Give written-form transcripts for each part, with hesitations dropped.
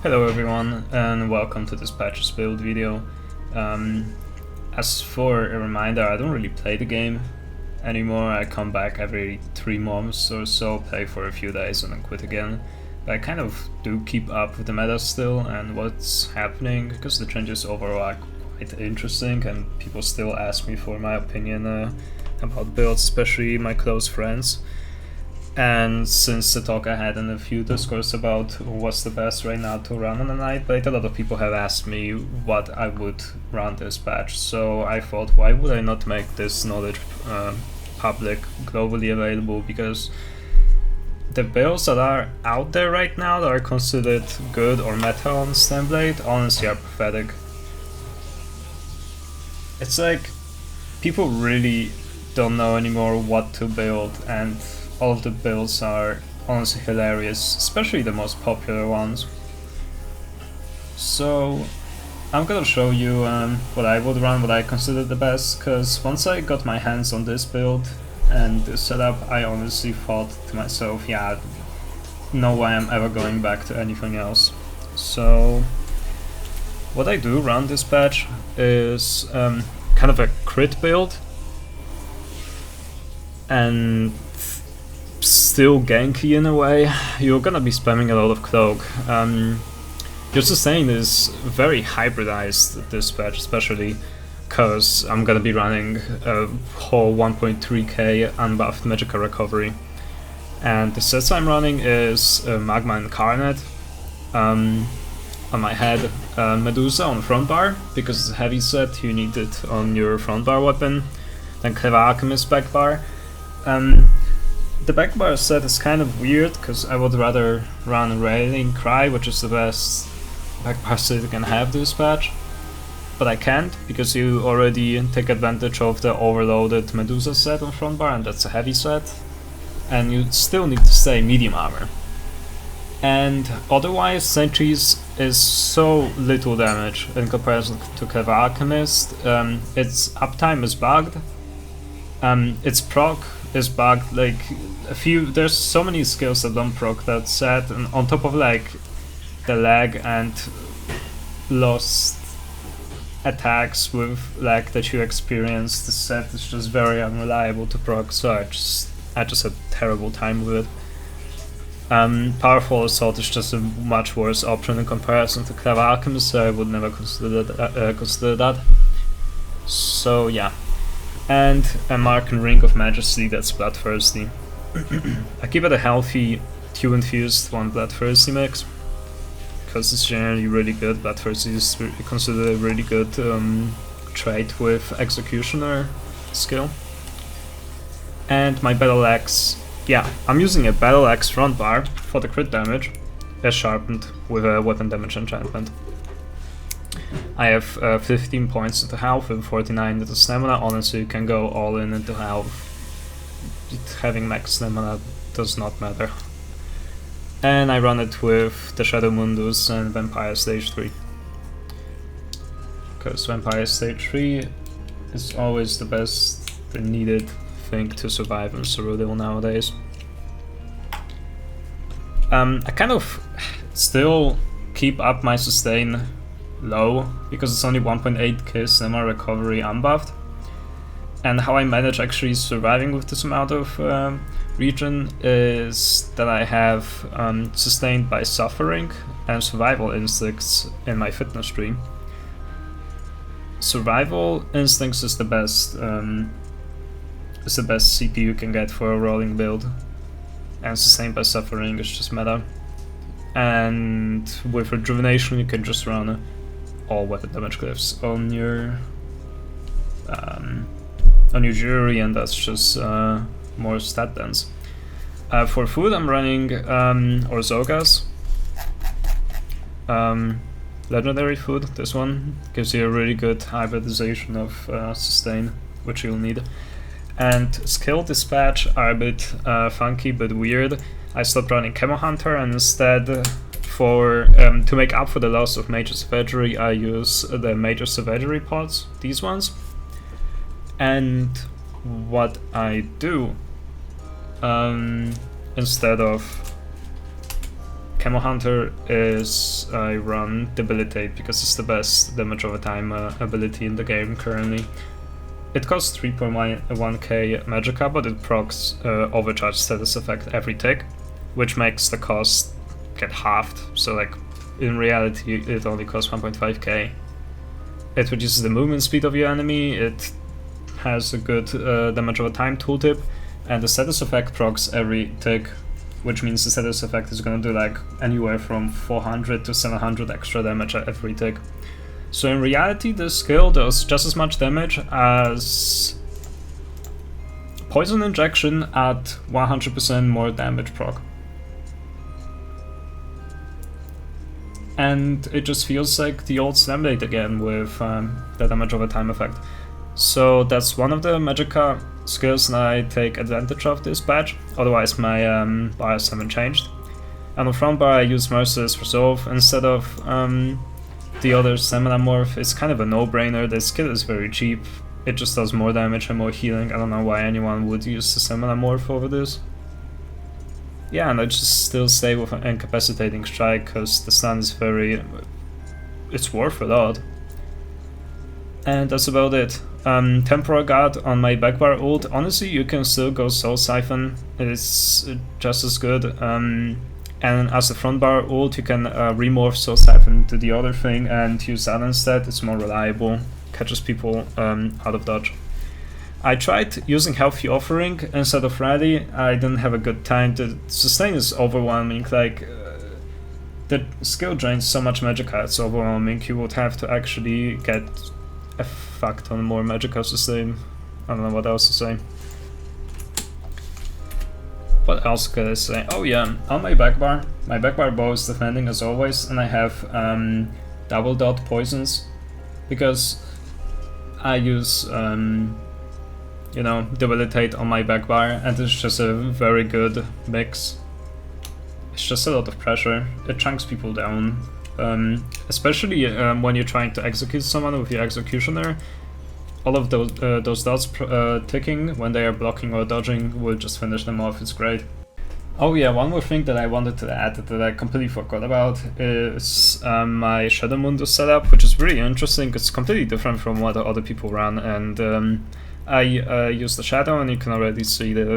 Hello everyone and welcome to this patches build video. As for a reminder, I don't really play the game anymore. I come back every 3 months or so, play for a few days and then quit again. But I kind of do keep up with the meta still and what's happening, because the changes overall are quite interesting and people still ask me for my opinion about builds, especially my close friends. And since the talk I had in a few discourse about what's the best right now to run on a Nightblade, a lot of people have asked me what I would run this patch. So I thought, why would I not make this knowledge public, globally available? Because the builds that are out there right now that are considered good or meta on Stamblade honestly are pathetic. It's like people really don't know anymore what to build, and all of the builds are honestly hilarious, especially the most popular ones. So I'm gonna show you what I would run, what I consider the best, because once I got my hands on this build and this setup, I honestly thought to myself, yeah, no way I'm ever going back to anything else. So what I do run this patch is kind of a crit build and still ganky in a way. You're gonna be spamming a lot of cloak. Your sustain is very hybridized this patch, especially because I'm gonna be running a whole 1.3k unbuffed magical recovery. And the sets I'm running is Magma Incarnate on my head, Medusa on front bar, because it's a heavy set, you need it on your front bar weapon, then Clever Alchemist Backbar. The Backbar set is kind of weird, because I would rather run Railing Cry, which is the best Backbar set you can have this patch. But I can't, because you already take advantage of the overloaded Medusa set on front bar, and that's a heavy set. And you still need to stay medium armor. And otherwise, Sentries is so little damage in comparison to Clever Alchemist. Its uptime is bugged. Its proc is bugged. Like there's so many skills that don't proc that set, and on top of like the lag and lost attacks with lag that you experience, the set is just very unreliable to proc, so I just had a terrible time with it. Powerful Assault is just a much worse option in comparison to Clever Alchemist, so I would never consider that. So yeah. And a Marken Ring of Majesty that's Bloodthirsty. I keep it a healthy 2 infused 1 Bloodthirsty mix, because it's generally really good. Bloodthirsty is considered a really good trait with Executioner skill. And my Battle Axe, yeah, I'm using a Battle Axe front bar for the crit damage, as sharpened with a weapon damage enchantment. I have 15 points into health and 49 into stamina. Honestly, you can go all in into health. Having max stamina does not matter. And I run it with the Shadow Mundus and Vampire Stage 3. Because Vampire Stage 3 is always the best, the needed thing to survive in Cyrodiil nowadays. I kind of still keep up my sustain low, because it's only 1.8k stamina recovery unbuffed. And how I manage actually surviving with this amount of regen is that I have sustained by suffering and survival instincts in my fitness tree. Survival instincts is the best CP you can get for a rolling build, and sustained by suffering is just meta. And with rejuvenation you can just run all weapon damage glyphs on your jury, and that's just more stat dense. For food I'm running Orzogas, legendary food. This one gives you a really good hybridization of sustain, which you'll need. And skill dispatch are a bit funky but weird. I stopped running Chemo Hunter, and instead to make up for the loss of Major Savagery, I use the Major Savagery pods, these ones. And what I do, instead of Camo Hunter is I run Debilitate because it's the best damage over time ability in the game currently. It costs 3.1k magicka, but it procs overcharge status effect every tick, which makes the cost get halved. So like in reality it only costs 1.5k. It reduces the movement speed of your enemy, it has a good damage over time tooltip, and the status effect procs every tick, which means the status effect is gonna do like anywhere from 400 to 700 extra damage at every tick. So in reality this skill does just as much damage as Poison Injection at 100% more damage proc. And it just feels like the old Stamblade again with the damage over time effect. So that's one of the magicka skills that I take advantage of this patch, otherwise my bars haven't changed. And on front bar I use Merciless Resolve instead of the other Stamina Morph. It's kind of a no-brainer, the skill is very cheap, it just does more damage and more healing. I don't know why anyone would use the Stamina Morph over this. Yeah, and I just still stay with an Incapacitating Strike because the stun is it's worth a lot. And that's about it. Temporal Guard on my Backbar ult, honestly you can still go Soul Siphon, it's just as good. And as a front bar ult you can remorph Soul Siphon to the other thing and use that instead, it's more reliable, catches people out of dodge. I tried using Healthy Offering instead of Rally, I didn't have a good time, the sustain is overwhelming, like the skill drains so much magicka, it's overwhelming, you would have to actually get a fuck ton more magicka sustain. I don't know what else to say. What else could I say? Oh yeah, on my backbar bow is defending as always, and I have double dot poisons because I use you know, Debilitate on my backbar, and it's just a very good mix. It's just a lot of pressure, it chunks people down, especially when you're trying to execute someone with your executioner. All of those dots ticking when they are blocking or dodging will just finish them off, it's great. Oh yeah, one more thing that I wanted to add that I completely forgot about is my Shadow Mundus setup, which is really interesting. It's completely different from what other people run, and I use the Shadow, and you can already see that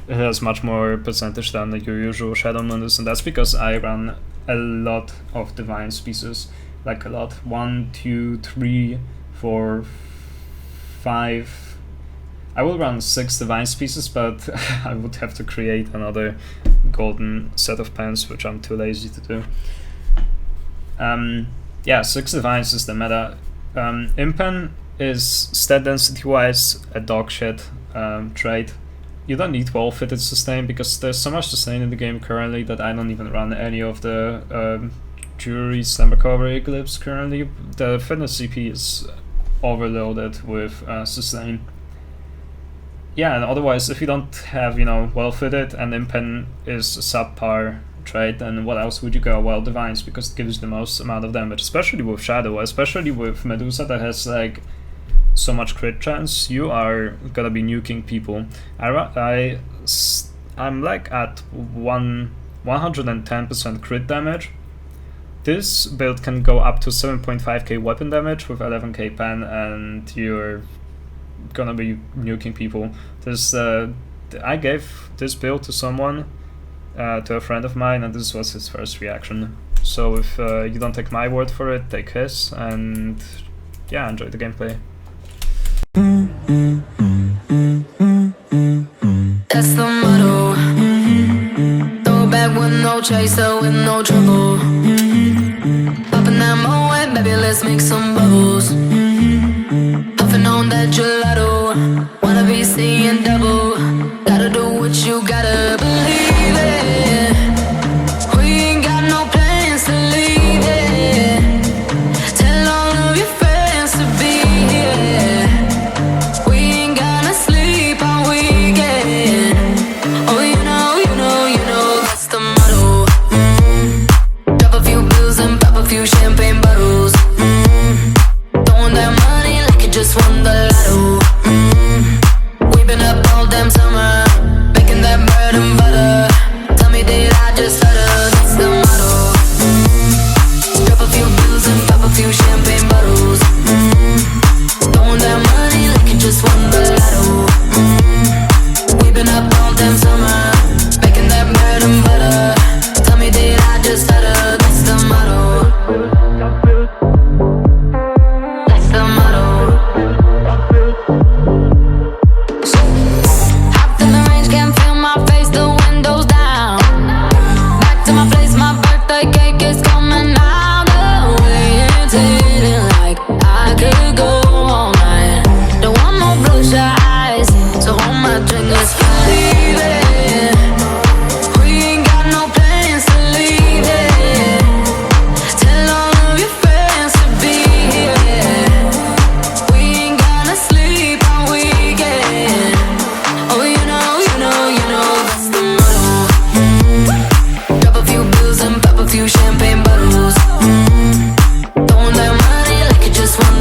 it has much more percentage than your usual Shadow Mundus, and that's because I run a lot of Divine Species, like a lot, 1, 2, 3, 4, 5. I will run 6 Divine Species, but I would have to create another golden set of pens, which I'm too lazy to do. Yeah, 6 Divines is the meta. Impen is stat density wise a dog shit trait. You don't need well fitted sustain because there's so much sustain in the game currently that I don't even run any of the Jury Slumber Cover Eclipse currently. The fitness CP is overloaded with sustain. Yeah, and otherwise, if you don't have, you know, well fitted and Impen is a subpar trait, then what else would you go? Well, Divines, because it gives the most amount of damage, especially with Shadow, especially with Medusa that has like so much crit chance. You are gonna be nuking people. I'm like at 110% crit damage. This build can go up to 7.5k weapon damage with 11k pen, and you're gonna be nuking people. I gave this build to someone, to a friend of mine, and this was his first reaction. So if you don't take my word for it, take his, and yeah, enjoy the gameplay. That's the motto. Throw back with no chaser, with no trouble. Popping that Moet, baby, let's make some bubbles. Puffing on that gelato, wanna be seeing double. Gotta do what you gotta believe it. We ain't got no plans to leave it. Tell all of your friends to be here. We ain't gonna sleep all weekend. Oh, you know, that's the motto. Drop a few bills and pop a few champagne bottles. Throwing that money like you just won the lotto. We've been up all damn summer, making that bread and butter. Tell me, did I just stutter? That's the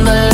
the